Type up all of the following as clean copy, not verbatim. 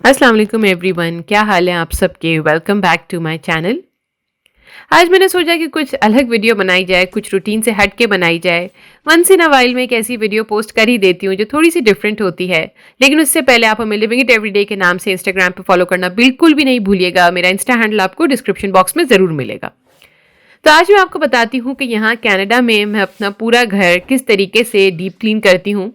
अस्सलाम वालेकुम एवरीवन, क्या हाल है आप सबके। Welcome back to my channel. आज मैंने सोचा कि कुछ अलग वीडियो बनाई जाए, कुछ रूटीन से हट के बनाई जाए। वंस इन अ वाइल में एक ऐसी वीडियो पोस्ट कर ही देती हूँ जो थोड़ी सी डिफरेंट होती है। लेकिन उससे पहले आप हमें लिविंग इट एवरीडे के नाम से इंस्टाग्राम पे फॉलो करना बिल्कुल भी नहीं भूलिएगा। मेरा इंस्टा हैंडल आपको डिस्क्रिप्शन बॉक्स में ज़रूर मिलेगा। तो आज मैं आपको बताती हूँ कि यहाँ कनाडा में मैं अपना पूरा घर किस तरीके से डीप क्लीन करती हूँ।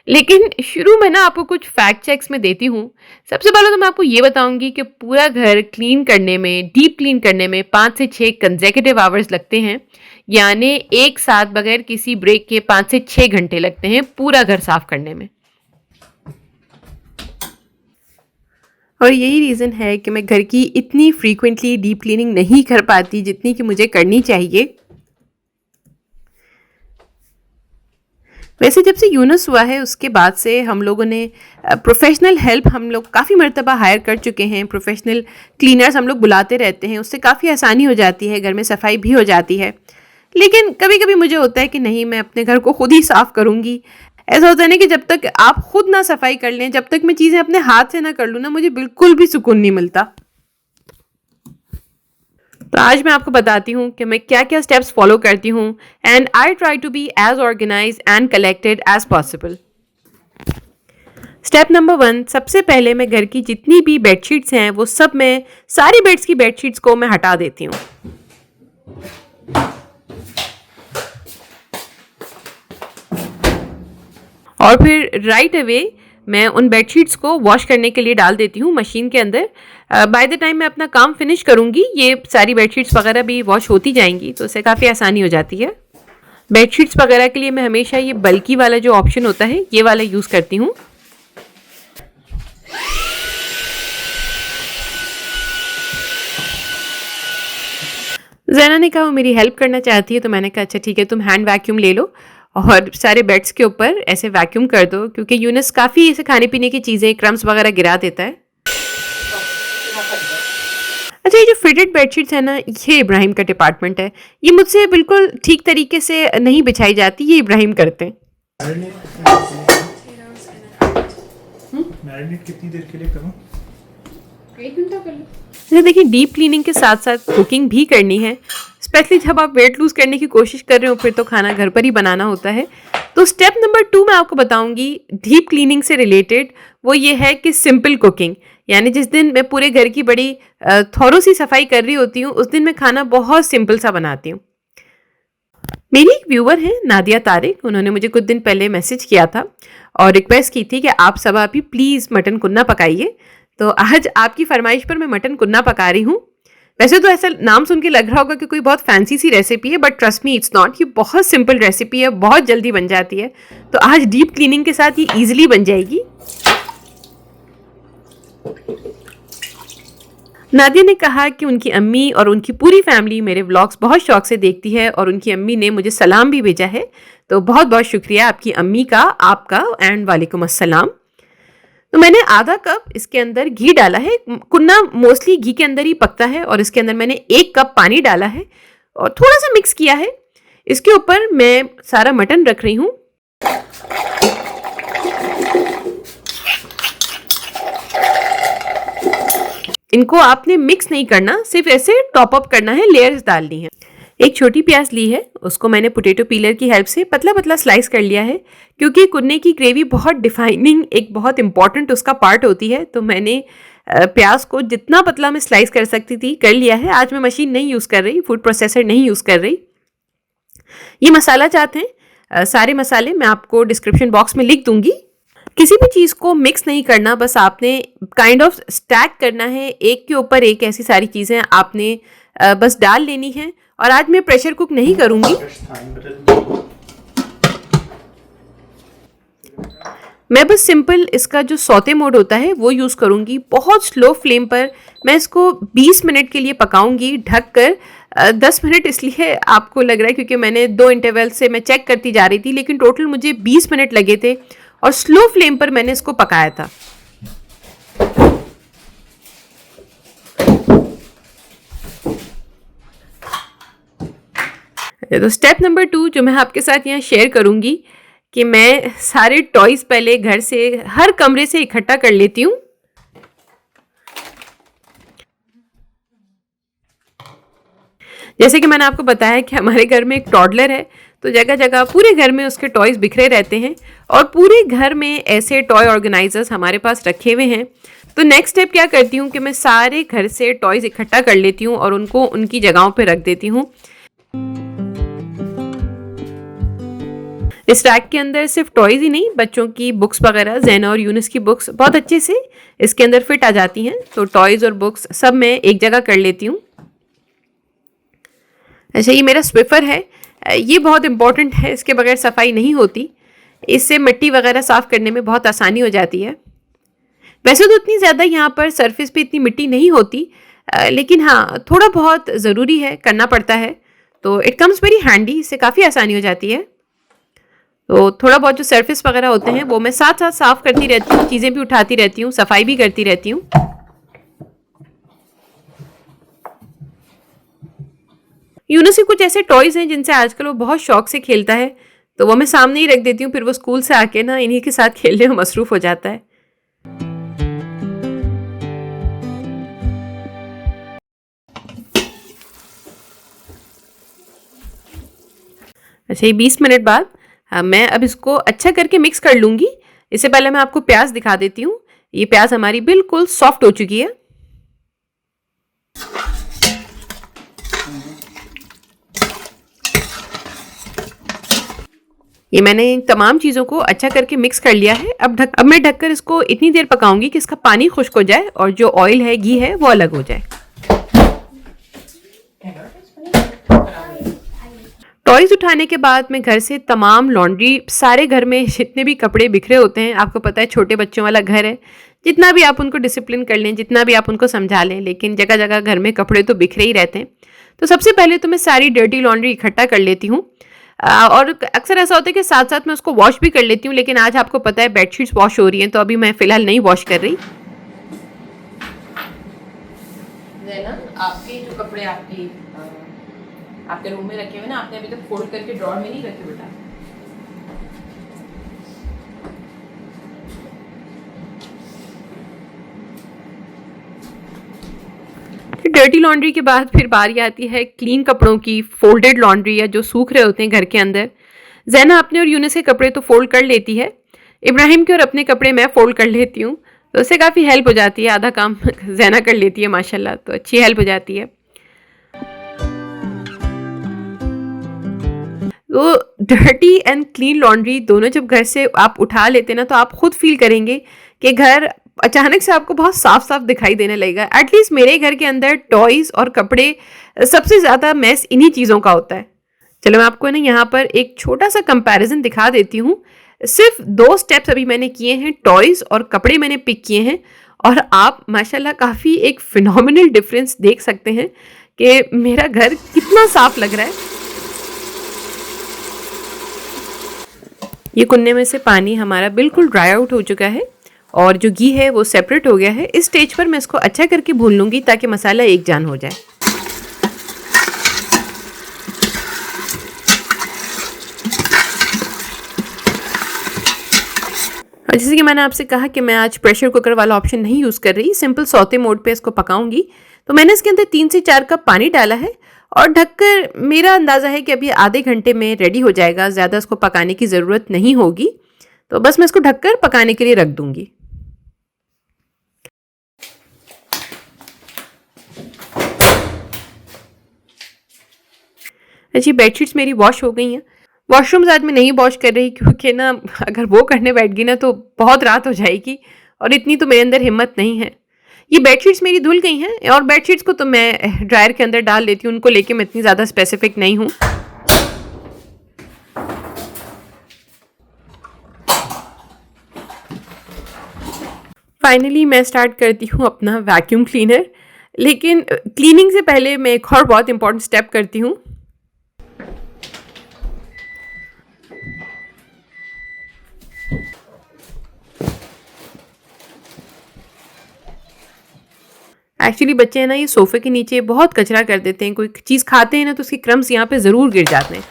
लेकिन शुरू में ना आपको कुछ फैक्ट चेक्स मैं देती हूँ। सबसे पहले तो मैं आपको ये बताऊँगी कि पूरा घर क्लीन करने में, डीप क्लीन करने में 5 से 6 कंसेक्यूटिव आवर्स लगते हैं। यानी एक साथ बगैर किसी ब्रेक के 5 से 6 घंटे लगते हैं पूरा घर साफ करने में। और यही रीज़न है कि मैं घर की इतनी फ्रीक्वेंटली डीप क्लीनिंग नहीं कर पाती जितनी कि मुझे करनी चाहिए। वैसे जब से यूनुस हुआ है उसके बाद से हम लोगों ने प्रोफेशनल हेल्प हम लोग काफ़ी मर्तबा हायर कर चुके हैं। प्रोफेशनल क्लीनर्स हम लोग बुलाते रहते हैं, उससे काफ़ी आसानी हो जाती है, घर में सफाई भी हो जाती है। लेकिन कभी कभी मुझे होता है कि नहीं, मैं अपने घर को खुद ही साफ़ करूँगी। ऐसा होता है ना कि जब तक आप खुद ना सफाई कर लें, जब तक मैं चीज़ें अपने हाथ से ना कर लूँ ना, मुझे बिल्कुल भी सुकून नहीं मिलता। तो आज मैं आपको बताती हूँ कि मैं क्या क्या स्टेप्स फॉलो करती हूँ and I try to be as organized and collected as possible. Step number 1, सबसे पहले मैं घर की जितनी भी बेडशीट्स हैं वो सब मैं सारी बेड्स की बेडशीट्स को मैं हटा देती हूँ। और फिर राइट अवे मैं उन बेडशीट्स को वॉश करने के लिए डाल देती हूँ मशीन के अंदर। बाय द टाइम मैं अपना काम फिनिश करूँगी ये सारी बेडशीट्स वगैरह भी वॉश होती जाएंगी, तो उससे काफ़ी आसानी हो जाती है। बेडशीट्स वगैरह के लिए मैं हमेशा ये बल्कि वाला जो ऑप्शन होता है ये वाला यूज़ करती हूँ। जैना ने कहा वो मेरी हेल्प करना चाहती है, तो मैंने कहा अच्छा ठीक है, तुम हैंड वैक्यूम ले लो और सारे बेड्स के ऊपर ऐसे वैक्यूम कर दो, क्योंकि यूनस काफ़ी ऐसे खाने पीने की चीज़ें, क्रम्स वगैरह गिरा देता है। अच्छा, ये जो फिटेड बेडशीट्स है ना, ये इब्राहिम का डिपार्टमेंट है। ये मुझसे बिल्कुल ठीक तरीके से नहीं बिछाई जाती, ये इब्राहिम करते हैं। मैरिनेट कितनी देर के लिए करूं? 1 घंटा कर लो। अच्छा देखिए, डीप क्लीनिंग के साथ साथ कुकिंग भी करनी है। स्पेशली जब आप वेट लूज़ करने की कोशिश कर रहे हो, फिर तो खाना घर पर ही बनाना होता है। तो स्टेप नंबर 2 मैं आपको बताऊंगी डीप क्लीनिंग से रिलेटेड। वो ये है कि सिंपल कुकिंग, यानी जिस दिन मैं पूरे घर की बड़ी थोरो सी सफाई कर रही होती हूँ, उस दिन मैं खाना बहुत सिंपल सा बनाती हूँ। मेरी एक व्यूअर है नादिया तारिक, उन्होंने मुझे कुछ दिन पहले मैसेज किया था और रिक्वेस्ट की थी कि आप सब आप ही प्लीज़ मटन कुन्ना पकाइए। तो आज आपकी फरमाइश पर मैं मटन कुन्ना पका रही हूँ। वैसे तो ऐसा नाम सुन के लग रहा होगा कि कोई बहुत फैंसी सी रेसिपी है, but trust me it's not. ये बहुत सिंपल रेसिपी है, बहुत जल्दी बन जाती है। तो आज डीप क्लीनिंग के साथ ये ईजिली बन जाएगी। नादिया ने कहा कि उनकी अम्मी और उनकी पूरी फैमिली मेरे व्लॉग्स बहुत शौक से देखती है और उनकी अम्मी ने मुझे सलाम भी भेजा है। तो बहुत बहुत शुक्रिया आपकी अम्मी का, आपका, एंड वालेकुम अस्सलाम। तो मैंने आधा कप इसके अंदर घी डाला है। कुन्ना मोस्टली घी के अंदर ही पकता है, और इसके अंदर मैंने 1 कप पानी डाला है और थोड़ा सा मिक्स किया है। इसके ऊपर मैं सारा मटन रख रही हूँ। इनको आपने मिक्स नहीं करना, सिर्फ ऐसे टॉप अप करना है, लेयर्स डालनी है। एक छोटी प्याज ली है, उसको मैंने पोटैटो पीलर की हेल्प से पतला पतला स्लाइस कर लिया है, क्योंकि कुन्ने की ग्रेवी बहुत डिफाइनिंग, एक बहुत इंपॉर्टेंट उसका पार्ट होती है। तो मैंने प्याज को जितना पतला मैं स्लाइस कर सकती थी कर लिया है। आज मैं मशीन नहीं यूज़ कर रही, फूड प्रोसेसर नहीं यूज़ कर रही। ये मसाला चाहते हैं, सारे मसाले मैं आपको डिस्क्रिप्शन बॉक्स में लिख दूंगी। किसी भी चीज़ को मिक्स नहीं करना, बस आपने काइंड ऑफ स्टैक करना है, एक के ऊपर एक ऐसी सारी चीज़ें आपने बस डाल लेनी है। और आज मैं प्रेशर कुक नहीं करूँगी, मैं बस सिंपल इसका जो सौते मोड होता है वो यूज़ करूँगी। बहुत स्लो फ्लेम पर मैं इसको 20 मिनट के लिए पकाऊंगी ढक कर। 10 मिनट इसलिए आपको लग रहा है क्योंकि मैंने 2 इंटरवल से मैं चेक करती जा रही थी, लेकिन टोटल मुझे 20 मिनट लगे थे और स्लो फ्लेम पर मैंने इसको पकाया था। तो स्टेप नंबर 2 जो मैं आपके साथ यहाँ शेयर करूँगी कि मैं सारे टॉयज़ पहले घर से, हर कमरे से इकट्ठा कर लेती हूँ। जैसे कि मैंने आपको बताया कि हमारे घर में एक टॉडलर है, तो जगह जगह पूरे घर में उसके टॉयज़ बिखरे रहते हैं और पूरे घर में ऐसे टॉय ऑर्गेनाइजर्स हमारे पास रखे हुए हैं। तो नेक्स्ट स्टेप क्या करती हूँ कि मैं सारे घर से टॉयज़ इकट्ठा कर लेती हूँ और उनको उनकी जगहों पे रख देती हूँ। इस रैक के अंदर सिर्फ टॉयज़ ही नहीं, बच्चों की बुक्स वगैरह, ज़ैना और यूनिस की बुक्स बहुत अच्छे से इसके अंदर फिट आ जाती हैं। तो टॉयज़ और बुक्स सब मैं एक जगह कर लेती हूँ। अच्छा, ये मेरा स्विफर है, ये बहुत इंपॉर्टेंट है, इसके बगैर सफाई नहीं होती। इससे मिट्टी वगैरह साफ़ करने में बहुत आसानी हो जाती है। वैसे तो इतनी ज़्यादा यहाँ पर सरफेस पे इतनी मिट्टी नहीं होती, लेकिन हाँ थोड़ा बहुत ज़रूरी है, करना पड़ता है। तो इट कम्स वेरी हैंडी, इससे काफ़ी आसानी हो जाती है। तो थोड़ा बहुत जो सरफेस वगैरह होते हैं वो मैं साथ साथ साफ़ करती रहती हूँ, चीज़ें भी उठाती रहती हूँ, सफाई भी करती रहती हूँ। यूनो से कुछ ऐसे टॉयज़ हैं जिनसे आजकल वो बहुत शौक से खेलता है, तो वो मैं सामने ही रख देती हूँ, फिर वो स्कूल से आके ना इन्हीं के साथ खेलने में मसरूफ़ हो जाता है। अच्छा, ये 20 मिनट बाद मैं अब इसको अच्छा करके मिक्स कर लूँगी। इससे पहले मैं आपको प्याज दिखा देती हूँ। ये प्याज हमारी बिल्कुल सॉफ्ट हो चुकी है। ये मैंने इन तमाम चीज़ों को अच्छा करके मिक्स कर लिया है। अब मैं ढककर इसको इतनी देर पकाऊंगी कि इसका पानी खुश्क हो जाए और जो ऑयल है, घी है, वो अलग हो जाए। टॉयज़ उठाने के बाद मैं घर से तमाम लॉन्ड्री, सारे घर में जितने भी कपड़े बिखरे होते हैं, आपको पता है छोटे बच्चों वाला घर है, जितना भी आप उनको डिसिप्लिन कर लें, जितना भी आप उनको समझा लें, लेकिन जगह जगह घर में कपड़े तो बिखरे ही रहते हैं। तो सबसे पहले तो मैं सारी डर्टी लॉन्ड्री इकट्ठा कर लेती हूँ। और अक्सर ऐसा होता है कि साथ साथ मैं उसको वॉश भी कर लेती हूँ, लेकिन आज आपको पता है बेडशीट्स वॉश हो रही हैं, तो अभी मैं फ़िलहाल नहीं वॉश कर रही। आपके जो कपड़े आपके रूम में रखे हुए ना, आपने अभी तक फोल्ड करके ड्रॉर में नहीं रखे बेटा। डर्टी लॉन्ड्री के बाद फिर बारी आती है क्लीन कपड़ों की, फोल्डेड लॉन्ड्री, या जो सूख रहे होते हैं घर के अंदर। ज़ैना अपने और यूनिस के कपड़े तो फोल्ड कर लेती है, इब्राहिम के और अपने कपड़े मैं फोल्ड कर लेती हूँ, तो उससे काफ़ी हेल्प हो जाती है। आधा काम ज़ैना कर लेती है माशाल्लाह, तो अच्छी हेल्प हो जाती है। तो डर्टी एंड क्लीन लॉन्ड्री दोनों जब घर से आप उठा लेते हैं ना, तो आप खुद फील करेंगे कि घर अचानक से आपको बहुत साफ साफ दिखाई देने लगेगा। एटलीस्ट मेरे घर के अंदर टॉयज़ और कपड़े, सबसे ज़्यादा मैस इन्हीं चीज़ों का होता है। चलो मैं आपको ना यहाँ पर एक छोटा सा कंपैरिजन दिखा देती हूँ। सिर्फ 2 स्टेप्स अभी मैंने किए हैं, टॉयज़ और कपड़े मैंने पिक किए हैं, और आप माशाल्लाह काफ़ी एक फिनोमिनल डिफरेंस देख सकते हैं कि मेरा घर कितना साफ लग रहा है। ये कुन्ने में से पानी हमारा बिल्कुल ड्राई आउट हो चुका है और जो घी है वो सेपरेट हो गया है। इस स्टेज पर मैं इसको अच्छा करके भून लूँगी ताकि मसाला एक जान हो जाए। और जैसे कि मैंने आपसे कहा कि मैं आज प्रेशर कुकर वाला ऑप्शन नहीं यूज़ कर रही, सिंपल सौते मोड पे इसको पकाऊंगी। तो मैंने इसके अंदर 3 से 4 कप पानी डाला है और ढककर, मेरा अंदाज़ा है कि अभी आधे घंटे में रेडी हो जाएगा, ज़्यादा इसको पकाने की ज़रूरत नहीं होगी। तो बस मैं इसको ढककर पकाने के लिए रख दूंगी। अच्छी बेडशीट्स मेरी वॉश हो गई हैं। वॉशरूम्स आज मैं नहीं वॉश कर रही क्योंकि ना अगर वो करने बैठ गई ना तो बहुत रात हो जाएगी और इतनी तो मेरे अंदर हिम्मत नहीं है। ये बेडशीट्स मेरी धुल गई हैं और बेडशीट्स को तो मैं ड्रायर के अंदर डाल लेती हूँ, उनको लेके मैं इतनी ज़्यादा स्पेसिफिक नहीं हूँ। फाइनली मैं स्टार्ट करती हूँ अपना वैक्यूम क्लीनर, लेकिन क्लीनिंग से पहले मैं एक और बहुत इंपॉर्टेंट स्टेप करती हूँ। एक्चुअली बच्चे हैं ना, ये सोफे के नीचे बहुत कचरा कर देते हैं, कोई चीज़ खाते हैं ना तो उसके क्रम्स यहाँ पे ज़रूर गिर जाते हैं।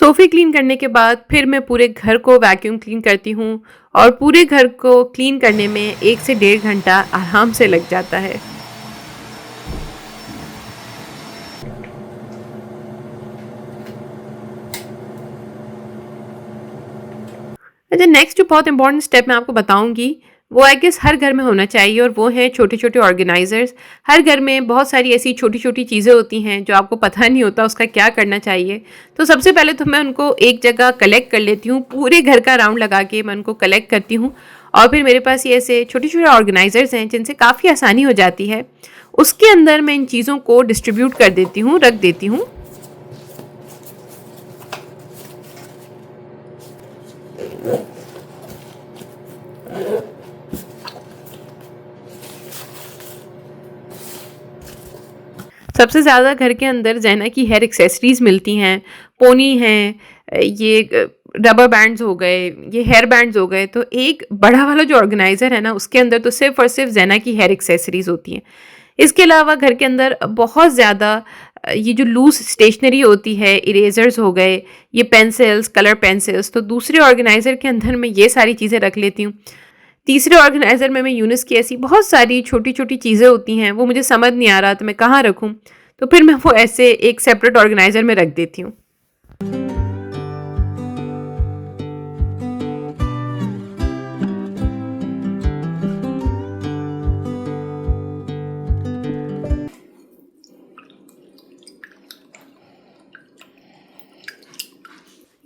सोफ़े क्लीन करने के बाद फिर मैं पूरे घर को वैक्यूम क्लीन करती हूँ और पूरे घर को क्लीन करने में 1 से 1.5 घंटा आराम से लग जाता है। अच्छा, नेक्स्ट जो बहुत इंपॉर्टेंट स्टेप मैं आपको बताऊंगी वो आई गेस हर घर में होना चाहिए, और वो है छोटे छोटे ऑर्गेनाइजर्स। हर घर में बहुत सारी ऐसी छोटी छोटी चीज़ें होती हैं जो आपको पता नहीं होता उसका क्या करना चाहिए। तो सबसे पहले तो मैं उनको एक जगह कलेक्ट कर लेती हूँ, पूरे घर का राउंड लगा के मैं उनको कलेक्ट करती हूँ, और फिर मेरे पास ये ऐसे छोटे छोटे ऑर्गेनाइजर्स हैं जिनसे काफ़ी आसानी हो जाती है। उसके अंदर मैं इन चीज़ों को डिस्ट्रीब्यूट कर देती हूँ, रख देती हूँ। सबसे ज़्यादा घर के अंदर ज़ैना की हेयर एक्सेसरीज़ मिलती हैं, पोनी हैं, ये रबर बैंड्स हो गए, ये हेयर बैंड्स हो गए। तो एक बड़ा वाला जो ऑर्गेनाइज़र है ना, उसके अंदर तो सिर्फ़ और सिर्फ ज़ैना की हेयर एक्सेसरीज़ होती हैं। इसके अलावा घर के अंदर बहुत ज़्यादा ये जो लूज़ स्टेशनरी होती है, इरेज़र्स हो गए, ये पेंसिल्स, कलर पेंसिल्स, तो दूसरे ऑर्गेनाइज़र के अंदर मैं ये सारी चीज़ें रख लेती हूँ। तीसरे ऑर्गेनाइज़र में मैं यूनिस की ऐसी बहुत सारी छोटी-छोटी चीज़ें होती हैं, वो मुझे समझ नहीं आ रहा तो मैं कहाँ रखूँ? तो फिर मैं वो ऐसे एक सेपरेट ऑर्गेनाइज़र में रख देती हूँ।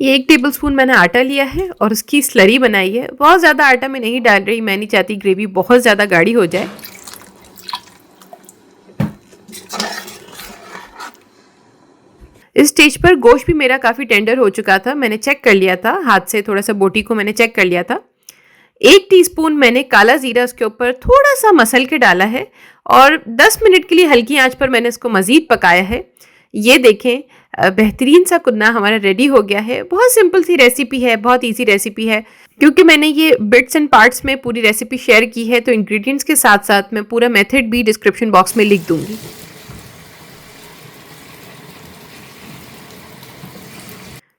ये 1 टेबलस्पून मैंने आटा लिया है और उसकी स्लरी बनाई है। बहुत ज़्यादा आटा मैं नहीं डाल रही, मैं नहीं चाहती ग्रेवी बहुत ज़्यादा गाढ़ी हो जाए। इस स्टेज पर गोश्त भी मेरा काफ़ी टेंडर हो चुका था, मैंने चेक कर लिया था, हाथ से थोड़ा सा बोटी को मैंने चेक कर लिया था। 1 टीस्पून मैंने काला ज़ीरा उसके ऊपर थोड़ा सा मसल के डाला है, और 10 मिनट के लिए हल्की आंच पर मैंने इसको मज़ीद पकाया है। ये देखें, बेहतरीन सा कुन्ना हमारा रेडी हो गया है। बहुत सिंपल सी रेसिपी है, बहुत ईजी रेसिपी है। क्योंकि मैंने ये बिट्स एंड पार्ट्स में पूरी रेसिपी शेयर की है, तो इंग्रेडिएंट्स के साथ साथ मैं पूरा मेथड भी डिस्क्रिप्शन बॉक्स में लिख दूंगी।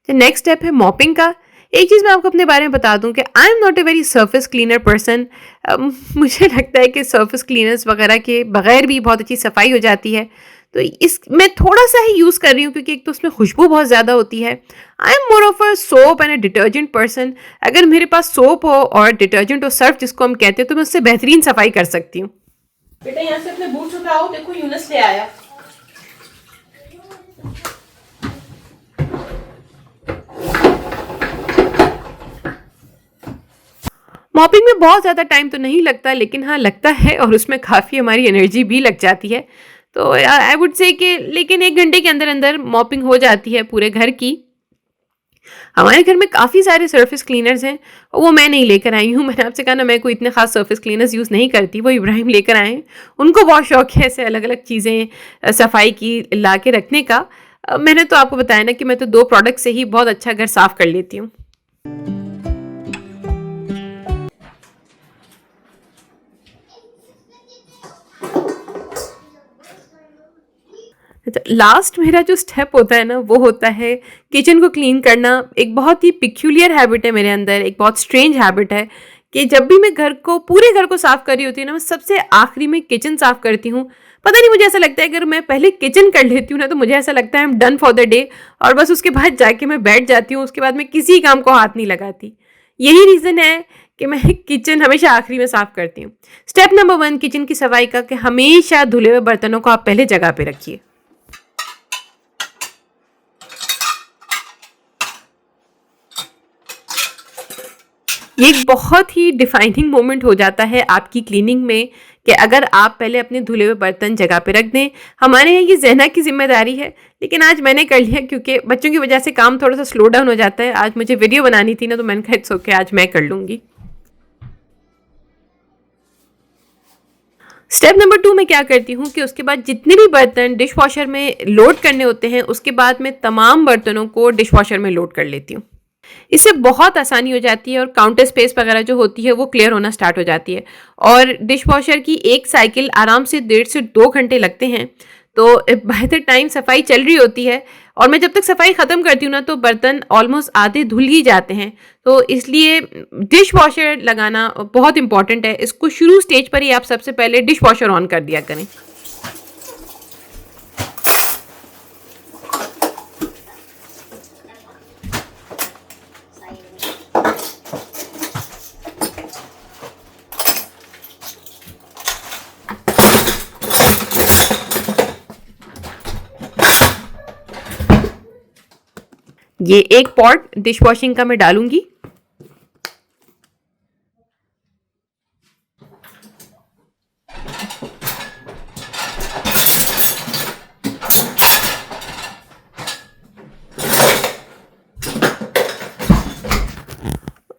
नेक्स्ट स्टेप है मॉपिंग का। एक चीज़ मैं आपको अपने बारे में बता दूं कि I am not a very surface cleaner person. मुझे लगता है कि सरफेस क्लीनर्स वगैरह के बगैर भी बहुत अच्छी सफाई हो जाती है, तो इस मैं थोड़ा सा ही यूज़ कर रही हूँ क्योंकि एक तो उसमें खुशबू बहुत ज़्यादा होती है। I am more of a soap and a detergent person. अगर मेरे पास सोप हो और डिटर्जेंट और सर्फ जिसको हम कहते हैं, तो मैं उससे बेहतरीन सफाई कर सकती हूँ। बेटा यहाँ से अपने बूट उठाओ, देखो यूनस ले आया। मॉपिंग में बहुत ज़्यादा टाइम तो नहीं लगता, लेकिन हाँ लगता है, और उसमें काफ़ी हमारी एनर्जी भी लग जाती है। तो आई वुड से कि लेकिन 1 घंटे के अंदर अंदर मॉपिंग हो जाती है पूरे घर की। हमारे घर में काफ़ी सारे सरफेस क्लीनर्स हैं, वो मैं नहीं लेकर आई हूँ। मैंने आपसे कहा ना, मैं कोई इतने खास सरफेस क्लीनर्स यूज़ नहीं करती, वो इब्राहिम लेकर आए हैं। उनको बहुत शौक है ऐसे अलग अलग चीज़ें सफाई की ला के रखने का। मैंने तो आपको बताया ना कि मैं तो 2 प्रोडक्ट से ही बहुत अच्छा घर साफ़ कर लेती हूँ। लास्ट मेरा जो स्टेप होता है ना, वो होता है किचन को क्लीन करना। एक बहुत ही पिक्यूलियर हैबिट है मेरे अंदर, एक बहुत स्ट्रेंज हैबिट है कि जब भी मैं पूरे घर को साफ़ कर रही होती हूँ ना, मैं सबसे आखिरी में किचन साफ़ करती हूँ। पता नहीं, मुझे ऐसा लगता है अगर मैं पहले किचन कर लेती हूँ ना, तो मुझे ऐसा लगता है I am done for the day, और बस उसके बाद जाके मैं बैठ जाती हूँ। उसके बाद मैं किसी काम को हाथ नहीं लगाती। यही रीज़न है कि मैं किचन हमेशा आखिरी में साफ़ करती हूँ। स्टेप नंबर 1 किचन की सफाई का, कि हमेशा धुले हुए बर्तनों को आप पहले जगह पे रखिए। ये एक बहुत ही डिफाइनिंग मोमेंट हो जाता है आपकी क्लीनिंग में, कि अगर आप पहले अपने धुले हुए बर्तन जगह पे रख दें। हमारे यहाँ ये ज़हना की जिम्मेदारी है, लेकिन आज मैंने कर लिया क्योंकि बच्चों की वजह से काम थोड़ा सा स्लो डाउन हो जाता है। आज मुझे वीडियो बनानी थी ना, तो मैंने कहा इट्स ओके, आज मैं कर लूँगी। स्टेप नंबर 2 मैं क्या करती हूँ कि उसके बाद जितने भी बर्तन डिश वॉशर में लोड करने होते हैं, उसके बाद मैं तमाम बर्तनों को डिश वॉशर में लोड कर लेती हूँ। इससे बहुत आसानी हो जाती है, और काउंटर स्पेस वगैरह जो होती है वो क्लियर होना स्टार्ट हो जाती है। और डिश वॉशर की एक साइकिल आराम से 1.5 से 2 घंटे लगते हैं। तो बाय द टाइम सफाई चल रही होती है और मैं जब तक सफाई ख़त्म करती हूँ ना तो बर्तन ऑलमोस्ट आधे धुल ही जाते हैं। तो इसलिए डिश वॉशर लगाना बहुत इंपॉर्टेंट है। इसको शुरू स्टेज पर ही आप सबसे पहले डिश वॉशर ऑन कर दिया करें। ये एक पॉट डिश वॉशिंग का मैं डालूंगी।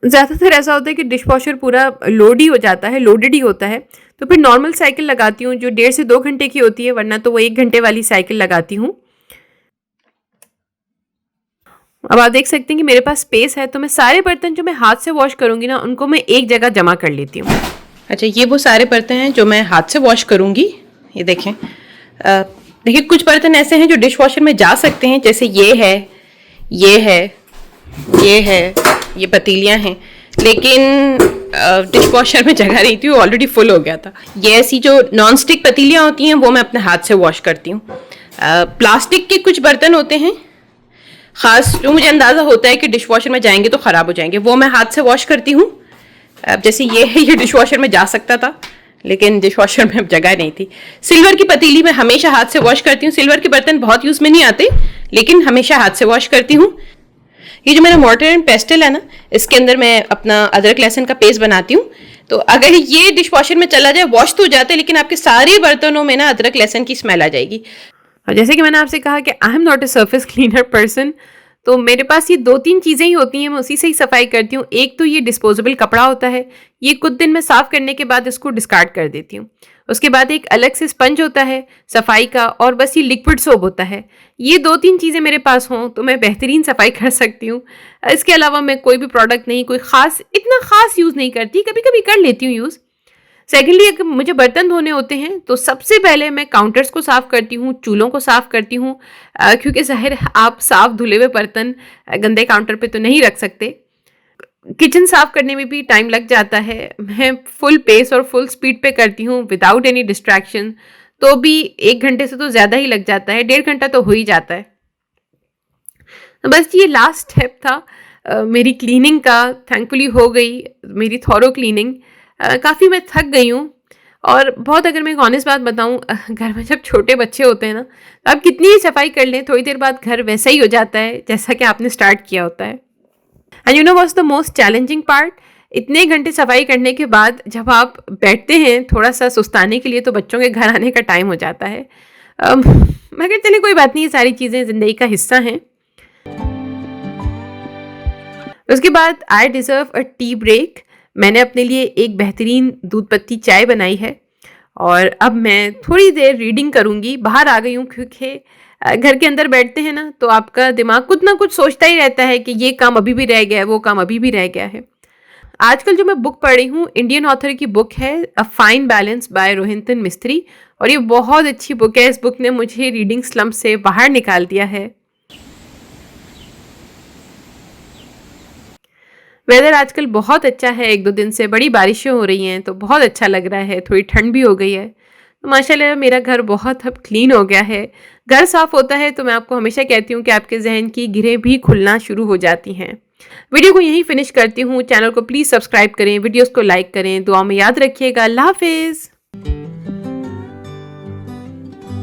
ज़्यादातर ऐसा होता है कि डिश वॉशर पूरा लोड ही हो जाता है, लोडेड ही होता है, तो फिर नॉर्मल साइकिल लगाती हूँ जो 1.5 से 2 घंटे की होती है, वरना तो वो 1 घंटे वाली साइकिल लगाती हूँ। अब आप देख सकते हैं कि मेरे पास स्पेस है, तो मैं सारे बर्तन जो मैं हाथ से वॉश करूँगी ना उनको मैं एक जगह जमा कर लेती हूँ। अच्छा, ये वो सारे बर्तन हैं जो मैं हाथ से वॉश करूँगी। ये देखें, देखिए कुछ बर्तन ऐसे हैं जो डिश वॉशर में जा सकते हैं, जैसे ये है, ये है, ये है, ये पतीलियाँ हैं, लेकिन डिश वॉशर में जगह नहीं थी, वो ऑलरेडी फुल हो गया था। ये ऐसी जो नॉन स्टिक पतीलियाँ होती हैं वो मैं अपने हाथ से वॉश करती हूँ। प्लास्टिक के कुछ बर्तन होते हैं ख़ास, जो मुझे अंदाज़ा होता है कि डिश वॉशर में जाएंगे तो ख़राब हो जाएंगे, वो मैं हाथ से वॉश करती हूँ। अब जैसे ये है, ये डिश वॉशर में जा सकता था लेकिन डिश वॉशर में अब जगह नहीं थी। सिल्वर की पतीली मैं हमेशा हाथ से वॉश करती हूँ। सिल्वर के बर्तन बहुत यूज़ में नहीं आते लेकिन हमेशा हाथ से वॉश करती हूँ। ये जो मेरा मॉर्टर एंड पेस्टल है ना, इसके अंदर मैं अपना अदरक लहसुन का पेस्ट बनाती हूँ। तो अगर ये डिश वॉशर में चला जाए, वॉश तो हो जाता है लेकिन आपके सारे बर्तनों में ना अदरक लहसुन की स्मेल आ जाएगी। और जैसे कि मैंने आपसे कहा कि I am not a surface cleaner person, तो मेरे पास ये 2-3 चीज़ें ही होती हैं, मैं उसी से ही सफाई करती हूँ। एक तो ये डिस्पोजेबल कपड़ा होता है, ये कुछ दिन में साफ़ करने के बाद इसको डिस्कार्ड कर देती हूँ। उसके बाद एक अलग से स्पंज होता है सफाई का, और बस ये लिक्विड सोप होता है। ये 2-3 चीज़ें मेरे पास हों तो मैं बेहतरीन सफाई कर सकती हूँ। इसके अलावा मैं कोई भी प्रोडक्ट नहीं, कोई ख़ास, इतना ख़ास यूज़ नहीं करती, कभी कभी कर लेती हूँ यूज़। सेकेंडली, अगर मुझे बर्तन धोने होते हैं तो सबसे पहले मैं काउंटर्स को साफ़ करती हूँ, चूल्हों को साफ़ करती हूँ, क्योंकि ज़ाहिर आप साफ़ धुले हुए बर्तन गंदे काउंटर पे तो नहीं रख सकते। किचन साफ़ करने में भी टाइम लग जाता है। मैं फुल पेस और फुल स्पीड पे करती हूँ विदाउट एनी डिस्ट्रैक्शन, तो भी 1 घंटे से तो ज़्यादा ही लग जाता है, 1.5 घंटा तो हो ही जाता है। तो बस ये लास्ट स्टेप था मेरी क्लीनिंग का। थैंकफुली हो गई मेरी थॉरो क्लीनिंग। काफ़ी मैं थक गई हूँ, और बहुत, अगर मैं एक ऑनेस्ट बात बताऊँ, घर में जब छोटे बच्चे होते हैं ना तो आप कितनी ही सफाई कर लें, थोड़ी देर बाद घर वैसा ही हो जाता है जैसा कि आपने स्टार्ट किया होता है। And you know what's the most challenging part? इतने घंटे सफाई करने के बाद जब आप बैठते हैं थोड़ा सा सुस्ताने के लिए, तो बच्चों के घर आने का टाइम हो जाता है। मगर चलिए कोई बात नहीं, ये सारी चीज़ें ज़िंदगी का हिस्सा हैं। उसके बाद I deserve a tea break. मैंने अपने लिए एक बेहतरीन दूध पत्ती चाय बनाई है और अब मैं थोड़ी देर रीडिंग करूँगी। बाहर आ गई हूँ क्योंकि घर के अंदर बैठते हैं ना तो आपका दिमाग कुछ ना कुछ सोचता ही रहता है कि ये काम अभी भी रह गया है, वो काम अभी भी रह गया है। आजकल जो मैं बुक पढ़ रही हूँ, इंडियन ऑथर की बुक है a fine balance bye Rohinton Mistry, और ये बहुत अच्छी बुक है। इस बुक ने मुझे रीडिंग स्लम्प से बाहर निकाल दिया है। वेदर आजकल बहुत अच्छा है, 1-2 दिन से बड़ी बारिशें हो रही हैं तो बहुत अच्छा लग रहा है, थोड़ी ठंड भी हो गई है। तो माशाल्लाह मेरा घर बहुत अब क्लीन हो गया है। घर साफ़ होता है तो मैं आपको हमेशा कहती हूँ कि आपके जहन की गिरें भी खुलना शुरू हो जाती हैं। वीडियो को यहीं फिनिश करती हूँ। चैनल को प्लीज़ सब्सक्राइब करें, वीडियोज़ को लाइक करें, दुआ में याद रखिएगा। अल्लाह हाफिज़।